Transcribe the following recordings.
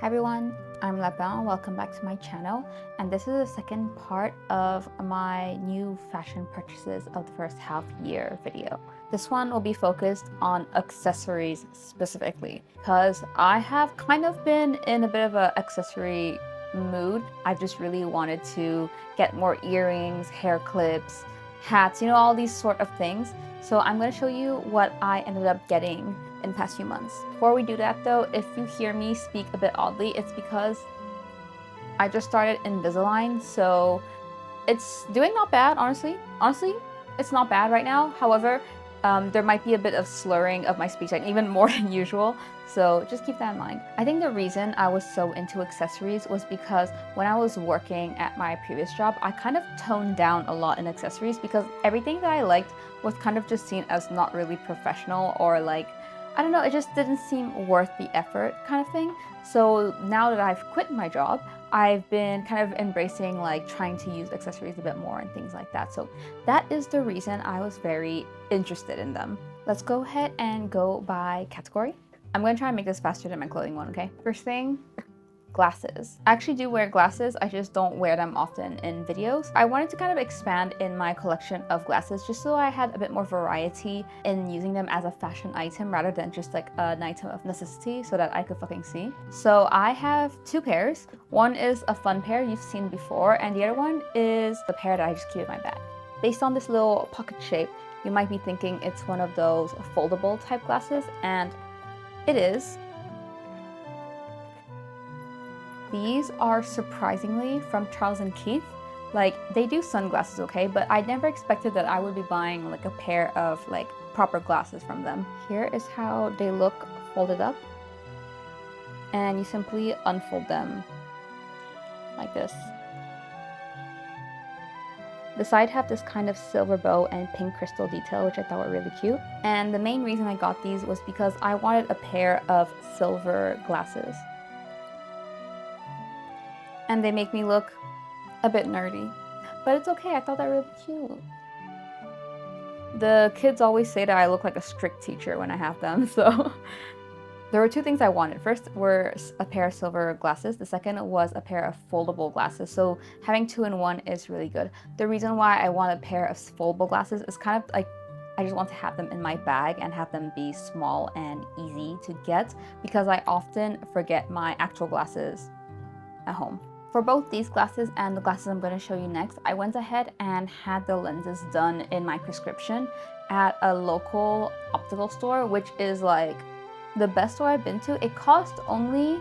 Hi everyone, I'm Yvmin. Welcome back to my channel, and this is the second part of my new fashion purchases of the first half year video. This one will be focused on accessories specifically because I have kind of been in a bit of an accessory mood. I just really wanted to get more earrings, hair clips, hats, all these sort of things. So I'm going to show you what I ended up getting in the past few months. Before we do that though, if you hear me speak a bit oddly, it's because I just started Invisalign, so it's doing not bad, honestly. Honestly, it's not bad right now. However, there might be a bit of slurring of my speech, like even more than usual, so just keep that in mind. I think the reason I was so into accessories was because when I was working at my previous job, I kind of toned down a lot in accessories because everything that I liked was kind of just seen as not really professional, or like, I don't know, it just didn't seem worth the effort kind of thing. So now that I've quit my job, I've been kind of embracing like trying to use accessories a bit more and things like that. So that is the reason I was very interested in them. Let's go ahead and go by category. I'm going to try and make this faster than my clothing one, okay? First thing, glasses. I actually do wear glasses, I just don't wear them often in videos. I wanted to kind of expand in my collection of glasses just so I had a bit more variety in using them as a fashion item rather than just like an item of necessity so that I could fucking see. So I have two pairs. One is a fun pair you've seen before, and the other one is the pair that I just keep in my bag. Based on this little pocket shape, you might be thinking it's one of those foldable type glasses, and it is. These are surprisingly from Charles & Keith. Like, they do sunglasses, okay, but I never expected that I would be buying like a pair of like proper glasses from them. Here is how they look folded up, and you simply unfold them like this. The side have this kind of silver bow and pink crystal detail, which I thought were really cute. And the main reason I got these was because I wanted a pair of silver glasses. And they make me look a bit nerdy, but it's okay, I thought they were really cute. The kids always say that I look like a strict teacher when I have them, so there were two things I wanted. First were a pair of silver glasses. The second was a pair of foldable glasses. So having two in one is really good. The reason why I want a pair of foldable glasses is kind of like, I just want to have them in my bag and have them be small and easy to get because I often forget my actual glasses at home. For both these glasses and the glasses I'm going to show you next, I went ahead and had the lenses done in my prescription at a local optical store, which is like the best store I've been to. It cost only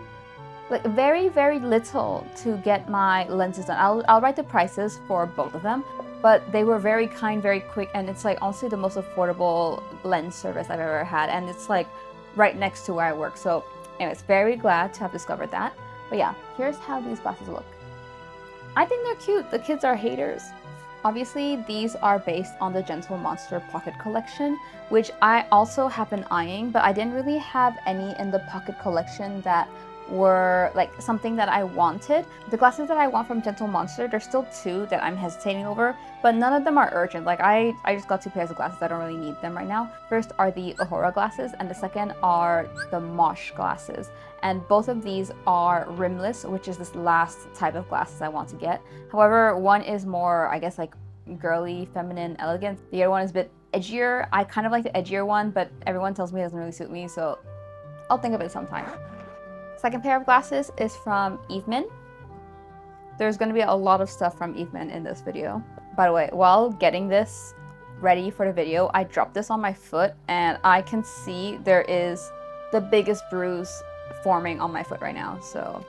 like very, very little to get my lenses done. I'll write the prices for both of them, but they were very kind, very quick, and it's like honestly the most affordable lens service I've ever had, and it's like right next to where I work. So anyways, very glad to have discovered that. But yeah, here's how these glasses look. I think they're cute. The kids are haters. Obviously, these are based on the Gentle Monster Pocket Collection, which I also have been eyeing, but I didn't really have any in the Pocket Collection that were like something that I wanted. The glasses that I want from Gentle Monster, there's still two that I'm hesitating over, but none of them are urgent. Like I just got two pairs of glasses. I don't really need them right now. First are the Ahura glasses, and the second are the Mosh glasses. And both of these are rimless, which is this last type of glasses I want to get. However, one is more, I guess, like girly, feminine, elegant. The other one is a bit edgier. I kind of like the edgier one, but everyone tells me it doesn't really suit me, so I'll think of it sometime. Second pair of glasses is from Yvmin. There's going to be a lot of stuff from Yvmin in this video. By the way, while getting this ready for the video, I dropped this on my foot and I can see there is the biggest bruise forming on my foot right now. So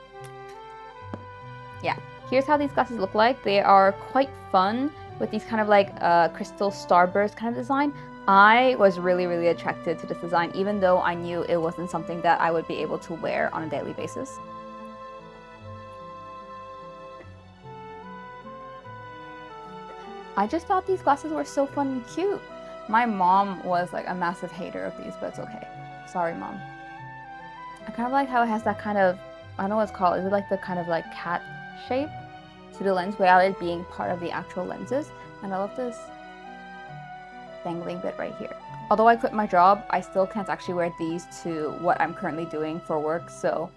yeah, here's how these glasses look like. They are quite fun with these kind of like crystal starburst kind of design. I was really, really attracted to this design, even though I knew it wasn't something that I would be able to wear on a daily basis. I just thought these glasses were so fun and cute. My mom was like a massive hater of these, but it's okay. Sorry, Mom. I kind of like how it has that kind of, I don't know what it's called, is it like the kind of like cat shape to the lens without it being part of the actual lenses? And I love this dangling bit right here. Although I quit my job, I still can't actually wear these to what I'm currently doing for work, so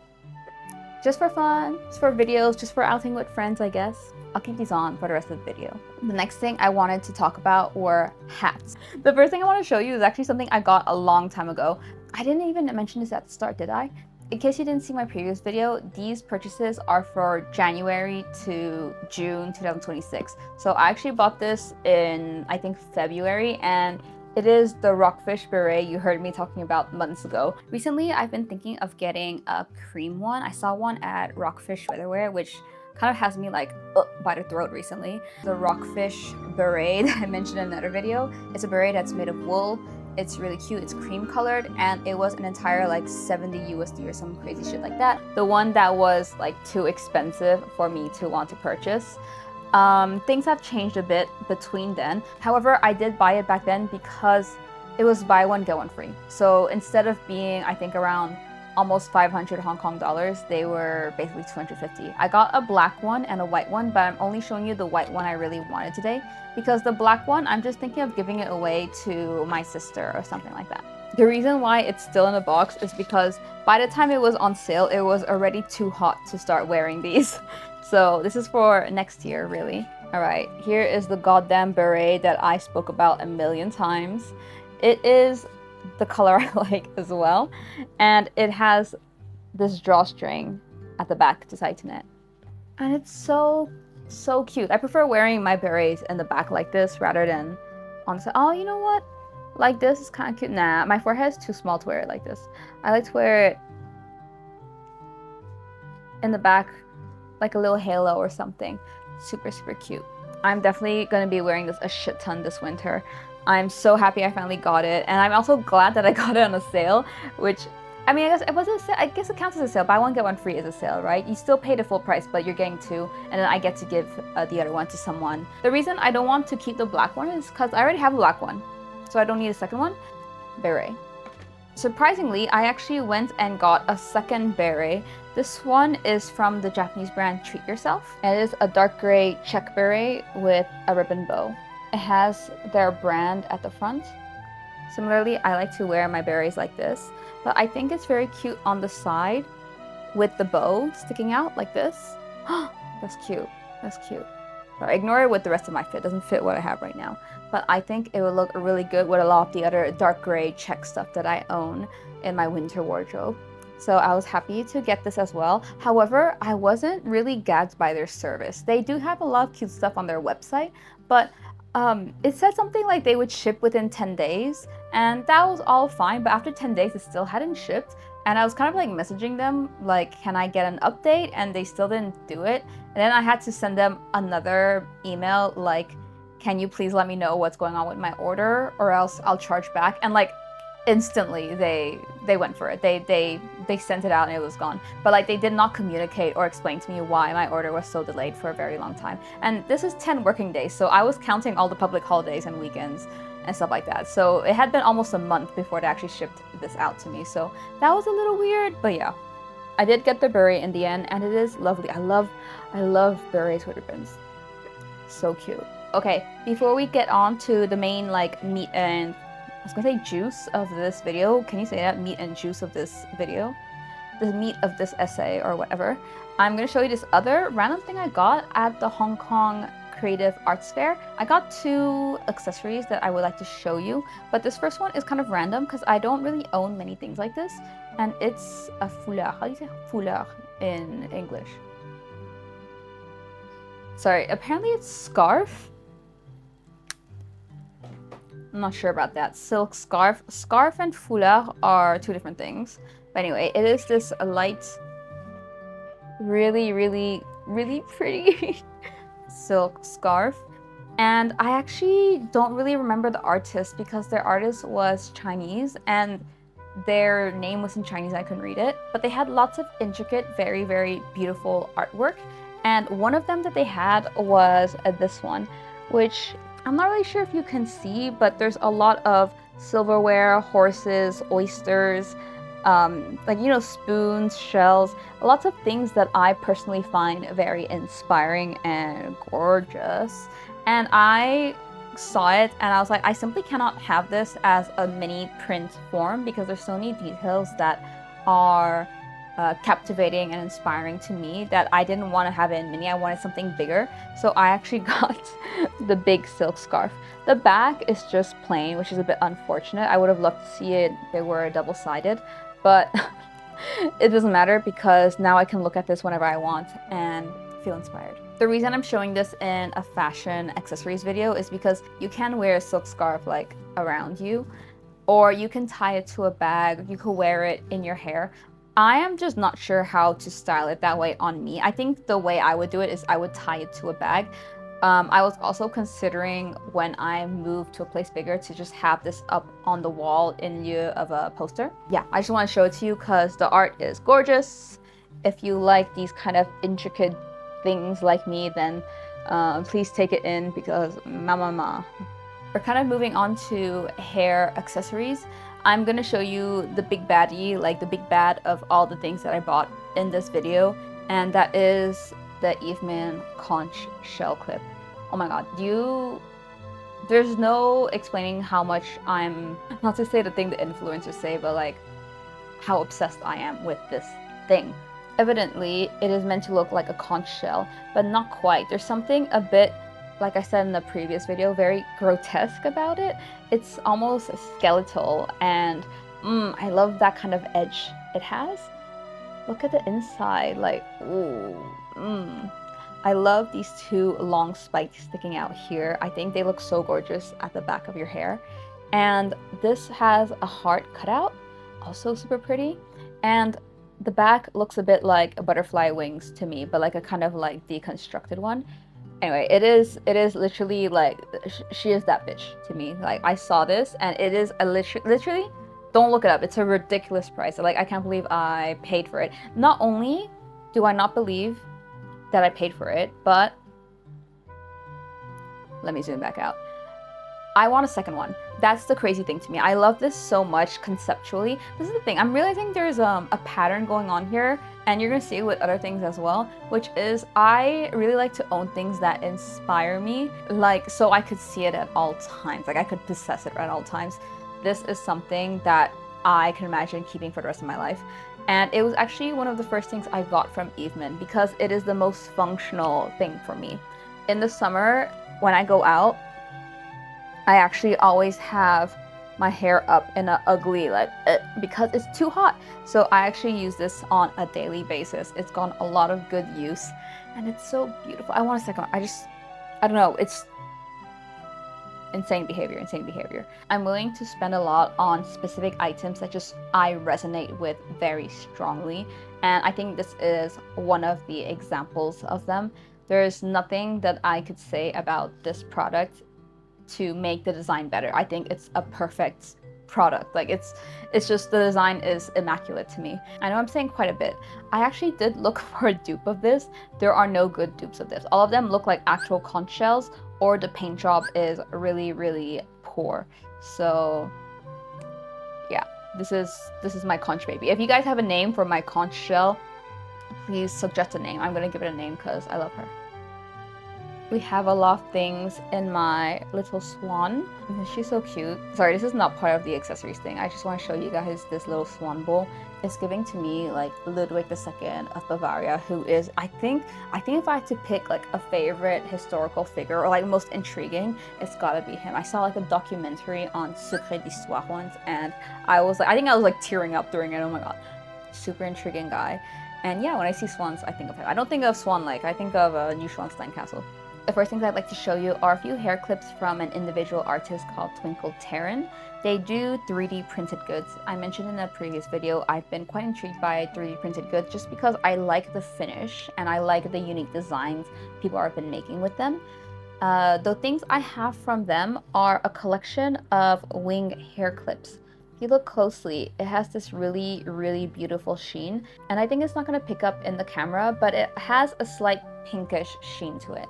just for fun, just for videos, just for outing with friends, I guess. I'll keep these on for the rest of the video. The next thing I wanted to talk about were hats. The first thing I want to show you is actually something I got a long time ago. I didn't even mention this at the start, did I? In case you didn't see my previous video, these purchases are for January to June 2026. So I actually bought this in, I think, February, and it is the rockfish beret you heard me talking about months ago. Recently, I've been thinking of getting a cream one. I saw one at Rockfish Weatherwear, which kind of has me like by the throat recently. The rockfish beret that I mentioned in another video. It's a beret that's made of wool. It's really cute, it's cream colored, and it was an entire like 70 USD or some crazy shit like that. The one that was like too expensive for me to want to purchase. Things have changed a bit between then. However, I did buy it back then because it was buy one, get one free. So instead of being, I think, around almost 500 Hong Kong dollars, they were basically 250. I got a black one and a white one, but I'm only showing you the white one I really wanted today because the black one, I'm just thinking of giving it away to my sister or something like that. The reason why it's still in the box is because by the time it was on sale, it was already too hot to start wearing these. So this is for next year, really. All right, here is the goddamn beret that I spoke about a million times. It is the color I like as well, and it has this drawstring at the back to tighten it, and it's so cute. I prefer wearing my berets in the back like this rather than on the side. Oh, you know what, like this is kind of cute. Nah, my forehead is too small to wear it like this. I like to wear it in the back like a little halo or something. Super cute. I'm definitely gonna be wearing this a shit ton this winter. I'm so happy I finally got it, and I'm also glad that I got it on a sale, which, I mean, I guess it wasn't a sale. I guess it counts as a sale. Buy one, get one free is a sale, right? You still pay the full price, but you're getting two, and then I get to give the other one to someone. The reason I don't want to keep the black one is because I already have a black one, so I don't need a second one. Beret. Surprisingly, I actually went and got a second beret. This one is from the Japanese brand Treat Yourself. It is a dark gray check beret with a ribbon bow. It has their brand at the front. Similarly, I like to wear my berets like this, but I think it's very cute on the side with the bow sticking out like this. That's cute. That's cute. Sorry, ignore it with the rest of my fit. It doesn't fit what I have right now. But I think it would look really good with a lot of the other dark gray check stuff that I own in my winter wardrobe. So I was happy to get this as well. However, I wasn't really gagged by their service. They do have a lot of cute stuff on their website, but it said something like they would ship within 10 days, and that was all fine, but after 10 days it still hadn't shipped, and I was kind of like messaging them like, can I get an update, and they still didn't do it. And then I had to send them another email like, can you please let me know what's going on with my order, or else I'll charge back. And like instantly they went for it. They sent it out and it was gone. But like they did not communicate or explain to me why my order was so delayed for a very long time. And this is 10 working days, so I was counting all the public holidays and weekends and stuff like that. So it had been almost a month before they actually shipped this out to me. So that was a little weird, but yeah. I did get the beret in the end, and it is lovely. I love berets with ribbons. So cute. Okay, before we get on to the main like meat and, I was gonna say juice of this video. Can you say that? Meat and juice of this video? The meat of this essay or whatever. I'm gonna show you this other random thing I got at the Hong Kong Creative Arts Fair. I got two accessories that I would like to show you, but this first one is kind of random because I don't really own many things like this, and it's a foulard. How do you say foulard in English? Sorry, apparently it's scarf. I'm not sure about that. Silk scarf. Scarf and foulard are two different things. But anyway, it is this light, really pretty silk scarf. And I actually don't really remember the artist because their artist was Chinese and their name was in Chinese. I couldn't read it. But they had lots of intricate, very beautiful artwork. And one of them that they had was this one, which I'm not really sure if you can see, but there's a lot of silverware, horses, oysters, like, you know, spoons, shells, lots of things that I personally find very inspiring and gorgeous. And I saw it and I was like, I simply cannot have this as a mini print form because there's so many details that are captivating and inspiring to me that I didn't want to have it in mini. I wanted something bigger, so I actually got the big silk scarf. The back is just plain, which is a bit unfortunate. I would have loved to see it if they were double-sided, but it doesn't matter because now I can look at this whenever I want and feel inspired. The reason I'm showing this in a fashion accessories video is because you can wear a silk scarf like around you, or you can tie it to a bag, you could wear it in your hair. I am just not sure how to style it that way on me. I think the way I would do it is I would tie it to a bag. I was also considering when I move to a place bigger to just have this up on the wall in lieu of a poster. Yeah, I just want to show it to you because the art is gorgeous. If you like these kind of intricate things like me, then please take it in because ma. We're kind of moving on to hair accessories. I'm gonna show you the big baddie, like the big bad of all the things that I bought in this video, and that is the Yvmin conch shell clip. Oh my god, there's no explaining how much I'm, not to say the thing the influencers say, but like how obsessed I am with this thing. Evidently, it is meant to look like a conch shell, but not quite. There's something a bit, like I said in the previous video, very grotesque about it. It's almost skeletal, and I love that kind of edge it has. Look at the inside, like, ooh, I love these two long spikes sticking out here. I think they look so gorgeous at the back of your hair. And this has a heart cutout, also super pretty. And the back looks a bit like a butterfly wings to me, but like a kind of like deconstructed one. Anyway, it is literally like, she is that bitch to me. Like, I saw this and it is a literally, don't look it up. It's a ridiculous price. Like, I can't believe I paid for it. Not only do I not believe that I paid for it, but let me zoom back out. I want a second one. That's the crazy thing to me. I love this so much conceptually. This is the thing. I'm realizing there's a pattern going on here, and you're gonna see it with other things as well, which is I really like to own things that inspire me, like so I could see it at all times. Like I could possess it at all times. This is something that I can imagine keeping for the rest of my life. And it was actually one of the first things I got from Yvmin because it is the most functional thing for me. In the summer, when I go out, I actually always have my hair up in an ugly, like, because it's too hot. So I actually use this on a daily basis. It's gotten a lot of good use and it's so beautiful. I want a second one. I don't know, it's insane behavior. I'm willing to spend a lot on specific items that just I resonate with very strongly. And I think this is one of the examples of them. There's nothing that I could say about this product to make the design better. I think it's a perfect product. Like it's just, the design is immaculate to me. I know I'm saying quite a bit. I actually did look for a dupe of this. There are no good dupes of this. All of them look like actual conch shells, or the paint job is really, really poor. So yeah, this is my conch baby. If you guys have a name for my conch shell, please suggest a name. I'm gonna give it a name because I love her. We have a lot of things in my little swan. She's so cute. Sorry, this is not part of the accessories thing. I just want to show you guys this little swan bowl. It's giving to me like Ludwig II of Bavaria, who is, I think if I had to pick like a favorite historical figure or like most intriguing, it's gotta be him. I saw like a documentary on Secret d'Histoire once, and I was like, I think I was like tearing up during it. Oh my god, super intriguing guy. And yeah, when I see swans, I think of him. I don't think of Swan Lake. I think of Neuschwanstein Castle. The first things I'd like to show you are a few hair clips from an individual artist called Twinkle Terin. They do 3D printed goods. I mentioned in a previous video, I've been quite intrigued by 3D printed goods just because I like the finish and I like the unique designs people have been making with them. The things I have from them are a collection of wing hair clips. If you look closely, it has this really, really beautiful sheen, and I think it's not going to pick up in the camera, but it has a slight pinkish sheen to it.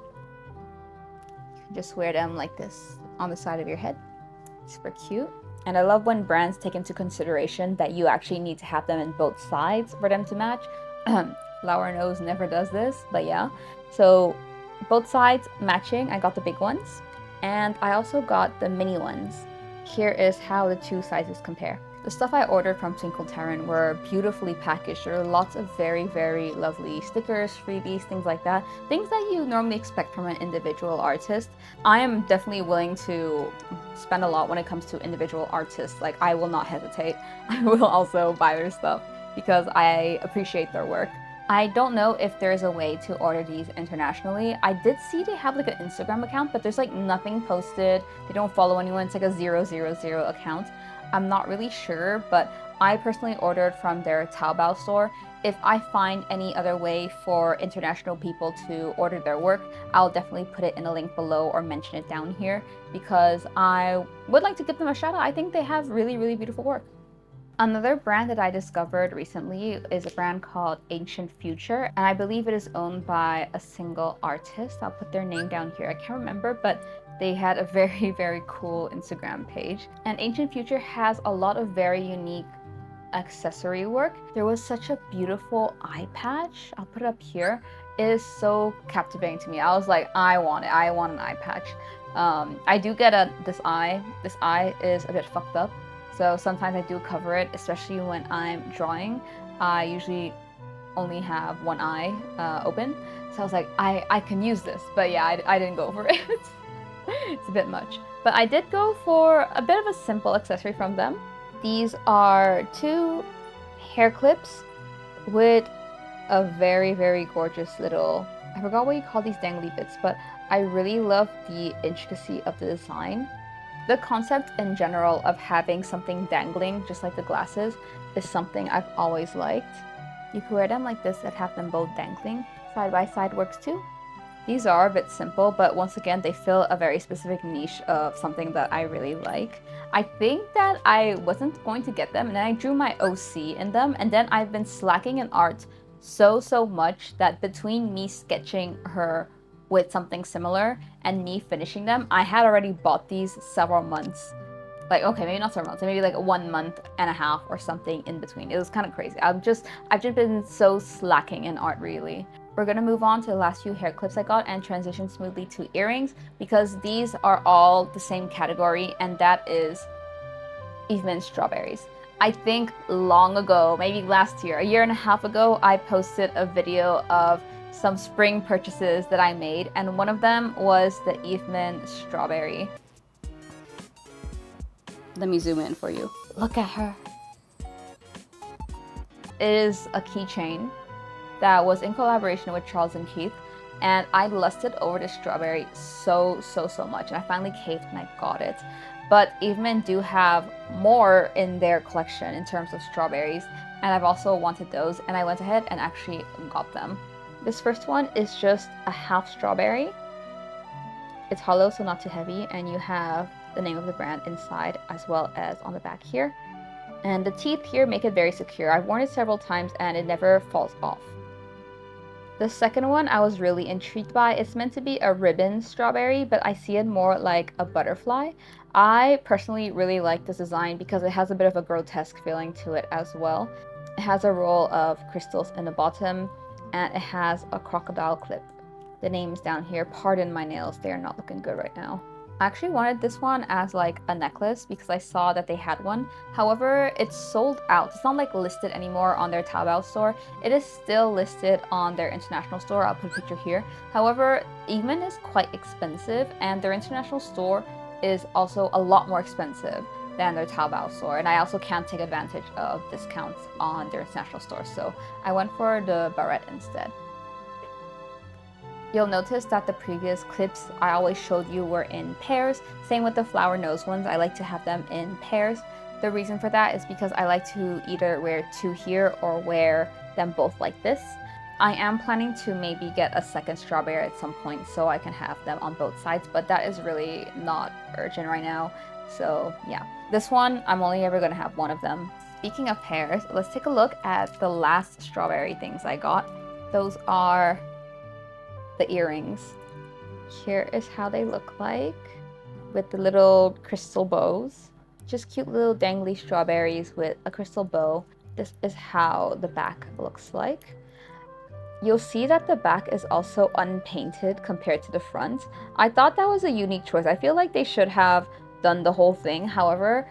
Just wear them like this on the side of your head. Super cute. And I love when brands take into consideration that you actually need to have them in both sides for them to match. Flower Nose never does this, but yeah. So both sides matching. I got the big ones, and I also got the mini ones. Here is how the two sizes compare. The stuff I ordered from Twinkle Terin were beautifully packaged. There are lots of very, very lovely stickers, freebies, things like that. Things that you normally expect from an individual artist. I am definitely willing to spend a lot when it comes to individual artists. Like, I will not hesitate. I will also buy their stuff because I appreciate their work. I don't know if there's a way to order these internationally. I did see they have like an Instagram account, but there's like nothing posted. They don't follow anyone. It's like a 000 account. I'm not really sure, but I personally ordered from their Taobao store. If I find any other way for international people to order their work, I'll definitely put it in a link below or mention it down here because I would like to give them a shout out. I think they have really, really beautiful work. Another brand that I discovered recently is a brand called Ancient Future, and I believe it is owned by a single artist. I'll put their name down here. I can't remember, but they had a very, very cool Instagram page. And Ancient Future has a lot of very unique accessory work. There was such a beautiful eye patch. I'll put it up here. It is so captivating to me. I was like, I want it. I want an eye patch. I do get this eye. This eye is a bit fucked up. So sometimes I do cover it, especially when I'm drawing. I usually only have one eye open. So I was like, I can use this. But yeah, I didn't go for it. It's a bit much. But I did go for a bit of a simple accessory from them. These are 2 hair clips with a very, very gorgeous little, I forgot what you call these dangly bits, but I really love the intricacy of the design. The concept in general of having something dangling, just like the glasses, is something I've always liked. You can wear them like this and have them both dangling. Side by side works too. These are a bit simple, but once again, they fill a very specific niche of something that I really like. I think that I wasn't going to get them, and then I drew my OC in them, and then I've been slacking in art so much that between me sketching her with something similar and me finishing them, I had already bought these several months. Like, okay, maybe not several months, maybe like 1 month and a half or something in between. It was kind of crazy. I've just been so slacking in art, really. We're gonna move on to the last few hair clips I got and transition smoothly to earrings because these are all the same category, and that is Yvmin strawberries. I think long ago, maybe last year, a year and a half ago, I posted a video of some spring purchases that I made, and one of them was the Yvmin strawberry. Let me zoom in for you. Look at her. It is a keychain that was in collaboration with Charles and Keith, and I lusted over this strawberry so much, and I finally caved and I got it. But Yvmin do have more in their collection in terms of strawberries, and I've also wanted those, and I went ahead and actually got them. This first one is just a half strawberry. It's hollow, so not too heavy, and you have the name of the brand inside as well as on the back here. And the teeth here make it very secure. I've worn it several times and it never falls off. The second one I was really intrigued by. It's meant to be a ribbon strawberry, but I see it more like a butterfly. I personally really like this design because it has a bit of a grotesque feeling to it as well. It has a roll of crystals in the bottom, and it has a crocodile clip. The name's down here. Pardon my nails, they are not looking good right now. I actually wanted this one as like a necklace because I saw that they had one. However, it's sold out. It's not like listed anymore on their Taobao store. It is still listed on their international store. I'll put a picture here. However, Yvmin is quite expensive, and their international store is also a lot more expensive than their Taobao store. And I also can't take advantage of discounts on their international store. So I went for the barrette instead. You'll notice that the previous clips I always showed you were in pairs. Same with the flower nose ones, I like to have them in pairs. The reason for that is because I like to either wear 2 here or wear them both like this. I am planning to maybe get a second strawberry at some point so I can have them on both sides, but that is really not urgent right now. So yeah, this one, I'm only ever gonna have one of them. Speaking of pairs, let's take a look at the last strawberry things I got. Those are the earrings. Here is how they look like with the little crystal bows. Just cute little dangly strawberries with a crystal bow. This is how the back looks like. You'll see that the back is also unpainted compared to the front. I thought that was a unique choice. I feel like they should have done the whole thing. However,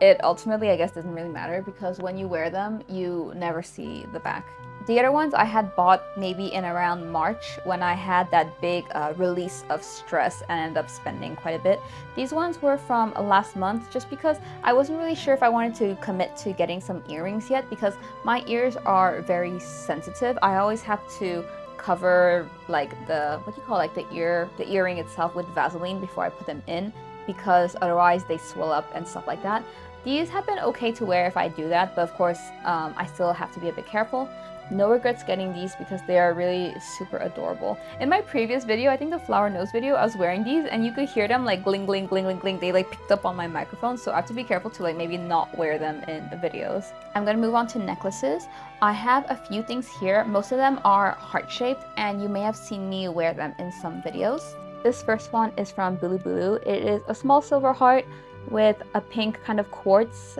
it ultimately, I guess, doesn't really matter because when you wear them, you never see the back. The other ones I had bought maybe in around March when I had that big release of stress and ended up spending quite a bit. These ones were from last month just because I wasn't really sure if I wanted to commit to getting some earrings yet because my ears are very sensitive. I always have to cover like the, what do you call it, like the earring itself with Vaseline before I put them in because otherwise they swell up and stuff like that. These have been okay to wear if I do that, but of course I still have to be a bit careful. No regrets getting these because they are really super adorable. In my previous video, I think the flower nose video, I was wearing these and you could hear them like gling gling gling gling gling. They like picked up on my microphone, so I have to be careful to like maybe not wear them in the videos. I'm gonna move on to necklaces. I have a few things here. Most of them are heart-shaped and you may have seen me wear them in some videos. This first one is from BULUBULU. It is a small silver heart with a pink kind of quartz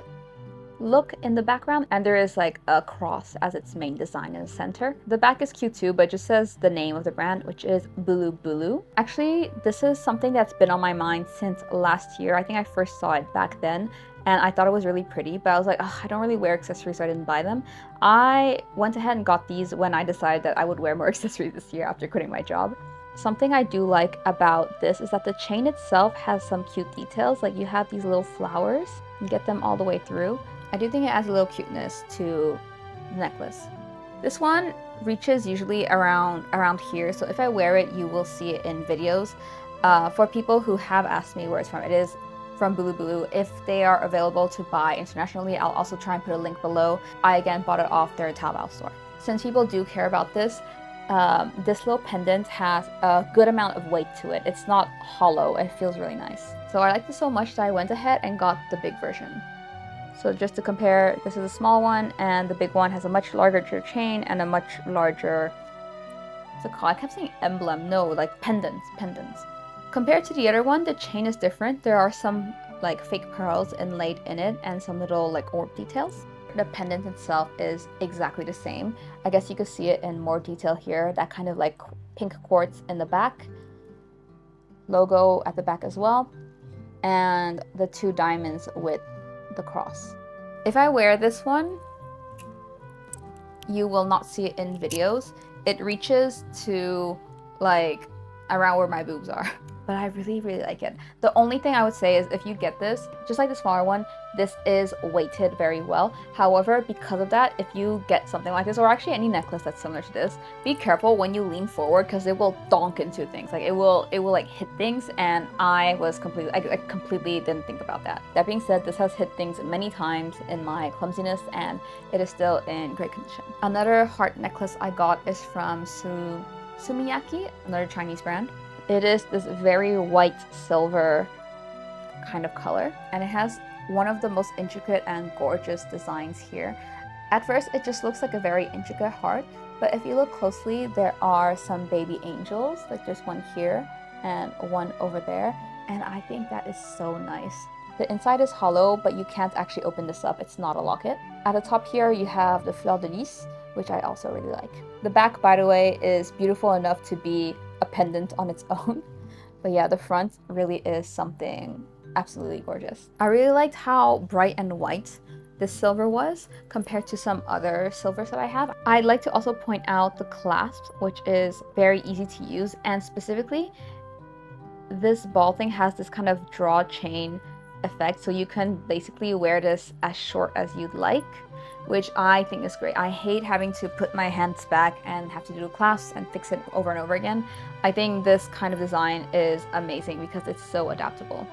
look in the background, and there is like a cross as its main design in the center. The back is cute too, but it just says the name of the brand, which is BULUBULU. Actually, this is something that's been on my mind since last year. I think I first saw it back then and I thought it was really pretty, but I was like, I don't really wear accessories, so I didn't buy them. I went ahead and got these when I decided that I would wear more accessories this year after quitting my job. Something I do like about this is that the chain itself has some cute details, like you have these little flowers and get them all the way through. I do think it adds a little cuteness to the necklace. This one reaches usually around here, so if I wear it, you will see it in videos. For people who have asked me where it's from, it is from BULUBULU. If they are available to buy internationally, I'll also try and put a link below. I again bought it off their Taobao store. Since people do care about this, this little pendant has a good amount of weight to it. It's not hollow, it feels really nice. So I like this so much that I went ahead and got the big version. So just to compare, this is a small one and the big one has a much larger chain and a much larger, what's it called? I kept saying emblem, no, like pendants. Compared to the other one, the chain is different. There are some like fake pearls inlaid in it and some little like orb details. The pendant itself is exactly the same. I guess you could see it in more detail here, that kind of like pink quartz in the back, logo at the back as well, and the two diamonds with the cross. If I wear this one, you will not see it in videos. It reaches to like around where my boobs are. But I really like it. The only thing I would say is if you get this, just like the smaller one, this is weighted very well. However, because of that, if you get something like this, or actually any necklace that's similar to this, be careful when you lean forward because it will donk into things. Like it will like hit things, and I completely didn't think about that. That being said, this has hit things many times in my clumsiness and it is still in great condition. Another heart necklace I got is from Sumiyaki, another Chinese brand. It is this very white silver kind of color, and it has one of the most intricate and gorgeous designs here. At first, it just looks like a very intricate heart, but if you look closely, there are some baby angels, like there's one here and one over there, and I think that is so nice. The inside is hollow, but you can't actually open this up. It's not a locket. At the top here, you have the fleur de lis, which I also really like. The back, by the way, is beautiful enough to be a pendant on its own. But yeah, the front really is something absolutely gorgeous. I really liked how bright and white this silver was compared to some other silvers that I have. I'd like to also point out the clasp, which is very easy to use, and specifically this ball thing has this kind of draw chain effect, so you can basically wear this as short as you'd like, which I think is great. I hate having to put my hands back and have to do clasps and fix it over and over again. I think this kind of design is amazing because it's so adaptable.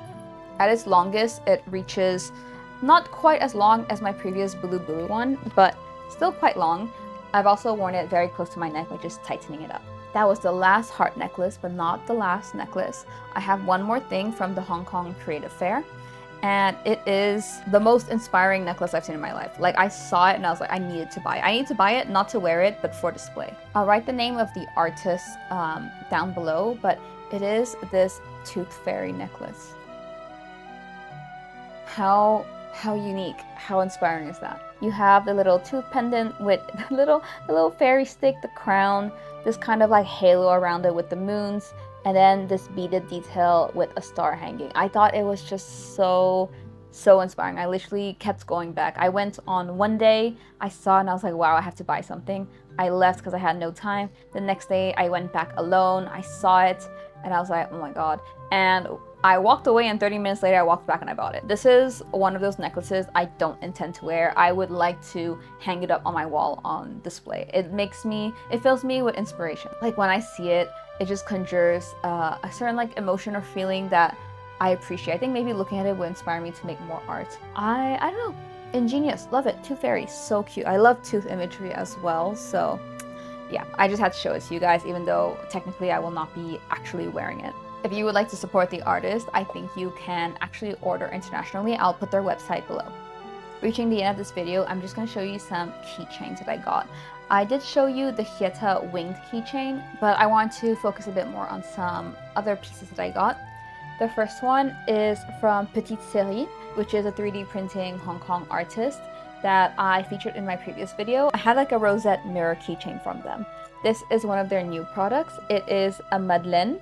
At its longest, it reaches not quite as long as my previous BULUBULU one, but still quite long. I've also worn it very close to my neck by just tightening it up. That was the last heart necklace, but not the last necklace. I have one more thing from the Hong Kong Creative Fair, and it is the most inspiring necklace I've seen in my life. Like, I saw it and I was like, I needed to buy it. I need to buy it, not to wear it, but for display. I'll write the name of the artist down below, but it is this tooth fairy necklace. How unique, how inspiring is that? You have the little tooth pendant with the little fairy stick, the crown, this kind of like halo around it with the moons, and then this beaded detail with a star hanging. I thought it was just so so inspiring. I literally kept going back. I went on one day, I saw it and I was like, wow, I have to buy something. I left because I had no time. The next day I went back alone, I saw it and I was like, oh my god. And I walked away and 30 minutes later I walked back and I bought it. This is one of those necklaces I don't intend to wear. I would like to hang it up on my wall on display. It fills me with inspiration. Like when I see it, it just conjures a certain like emotion or feeling that I appreciate. I think maybe looking at it would inspire me to make more art. I don't know. Ingenious. Love it. Tooth fairy. So cute. I love tooth imagery as well. So yeah, I just had to show it to you guys, even though technically I will not be actually wearing it. If you would like to support the artist, I think you can actually order internationally. I'll put their website below. Reaching the end of this video, I'm just going to show you some keychains that I got. I did show you the Hieta winged keychain, but I want to focus a bit more on some other pieces that I got. The first one is from Petite Série, which is a 3D printing Hong Kong artist that I featured in my previous video. I had like a rosette mirror keychain from them. This is one of their new products. It is a Madeleine,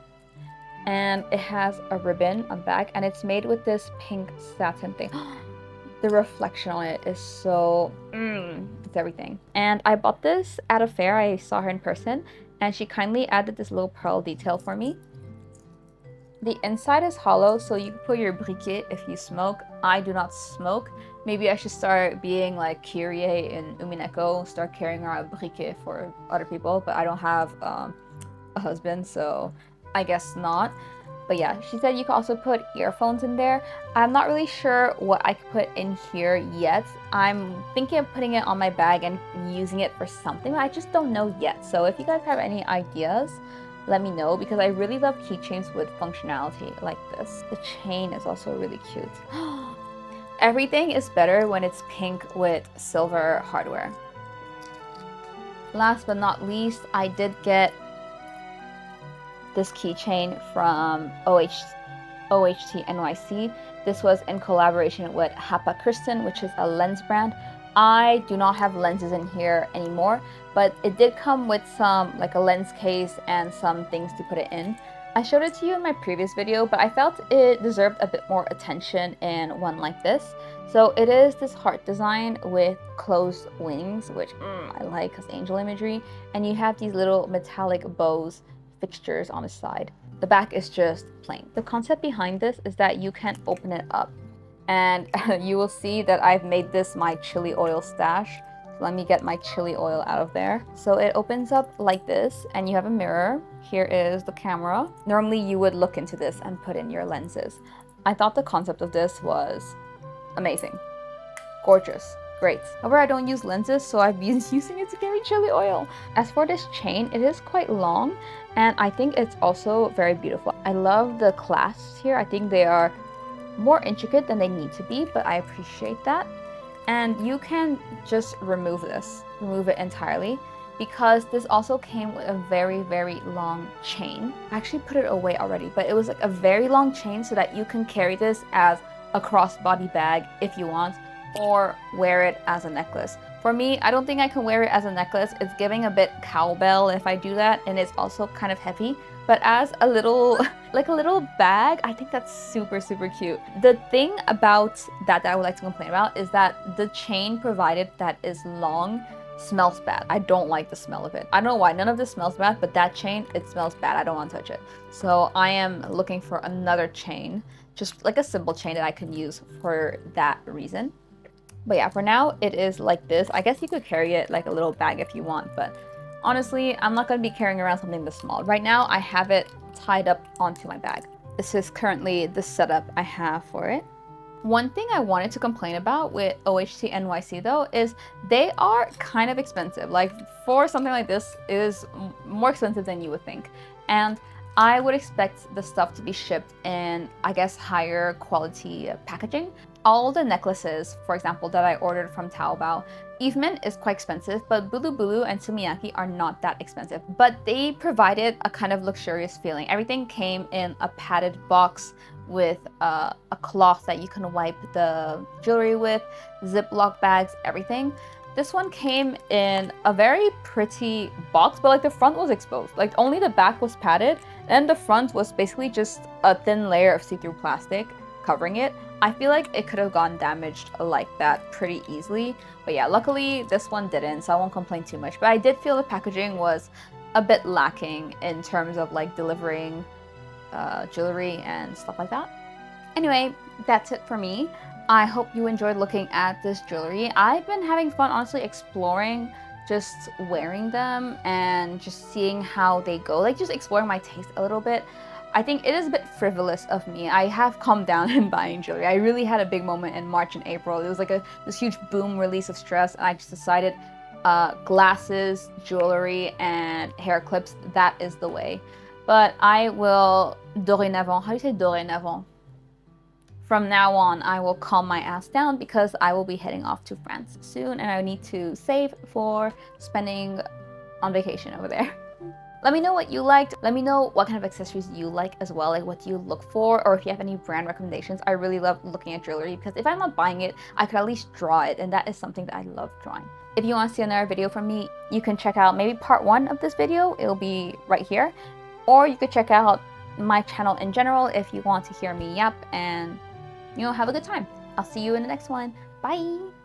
and it has a ribbon on the back, and it's made with this pink satin thing. The reflection on it is so, it's everything. And I bought this at a fair. I saw her in person, and she kindly added this little pearl detail for me. The inside is hollow, so you can put your briquet if you smoke. I do not smoke. Maybe I should start being like Kyrie in Umineko, start carrying around a briquet for other people, but I don't have a husband, so I guess not. But yeah, she said you can also put earphones in there. I'm not really sure what I could put in here yet. I'm thinking of putting it on my bag and using it for something, but I just don't know yet. So if you guys have any ideas, let me know, because I really love keychains with functionality like this. The chain is also really cute. Everything is better when it's pink with silver hardware. Last but not least, I did get this keychain from OHTNYC. This was in collaboration with Hapa Kristen, which is a lens brand. I do not have lenses in here anymore, but it did come with some, like a lens case and some things to put it in. I showed it to you in my previous video, but I felt it deserved a bit more attention in one like this. So it is this heart design with closed wings, which I like because angel imagery, and you have these little metallic bows fixtures on the side. The back is just plain. The concept behind this is that you can open it up, and you will see that I've made this my chili oil stash. So let me get my chili oil out of there. So it opens up like this, and you have a mirror. Here is the camera. Normally you would look into this and put in your lenses. I thought the concept of this was amazing, gorgeous, great. However, I don't use lenses, so I've been using it to carry chili oil. As for this chain, it is quite long, and I think it's also very beautiful. I love the clasps here. I think they are more intricate than they need to be, but I appreciate that. And you can just remove it entirely, because this also came with a very, very long chain. I actually put it away already, but it was like a very long chain so that you can carry this as a crossbody bag if you want, or wear it as a necklace. For me, I don't think I can wear it as a necklace. It's giving a bit cowbell if I do that, and it's also kind of heavy. But as a little, like a little bag, I think that's super, super cute. The thing about that I would like to complain about is that the chain provided that is long smells bad. I don't like the smell of it. I don't know why, none of this smells bad, but that chain, it smells bad. I don't want to touch it. So I am looking for another chain, just like a simple chain that I can use for that reason. But yeah, for now it is like this. I guess you could carry it like a little bag if you want, but honestly, I'm not going to be carrying around something this small. Right now, I have it tied up onto my bag. This is currently the setup I have for it. One thing I wanted to complain about with OHTNYC though is they are kind of expensive. Like for something like this, it is more expensive than you would think. And I would expect the stuff to be shipped in, I guess, higher quality packaging. All the necklaces, for example, that I ordered from Taobao, Yvmin is quite expensive, but BULUBULU and Sumiyaki are not that expensive. But they provided a kind of luxurious feeling. Everything came in a padded box with a cloth that you can wipe the jewelry with, Ziploc bags, everything. This one came in a very pretty box, but like the front was exposed. Like only the back was padded, and the front was basically just a thin layer of see-through plastic covering it. I feel like it could have gotten damaged like that pretty easily. But yeah, luckily this one didn't, so I won't complain too much. But I did feel the packaging was a bit lacking in terms of like delivering jewelry and stuff like that. Anyway, that's it for me. I hope you enjoyed looking at this jewelry. I've been having fun, honestly, exploring just wearing them and just seeing how they go, like just exploring my taste a little bit. I think it is a bit frivolous of me. I have calmed down in buying jewelry. I really had a big moment in March and April. It was like this huge boom release of stress, and I just decided glasses, jewelry, and hair clips, that is the way. But I will dorénavant, how do you say dorénavant? From now on, I will calm my ass down because I will be heading off to France soon and I need to save for spending on vacation over there. Let me know what you liked. Let me know what kind of accessories you like as well, like what do you look for, or if you have any brand recommendations. I really love looking at jewelry because if I'm not buying it, I could at least draw it, and that is something that I love drawing. If you want to see another video from me, you can check out maybe part 1 of this video. It'll be right here. Or you could check out my channel in general if you want to hear me yap and, you know, have a good time. I'll see you in the next one. Bye!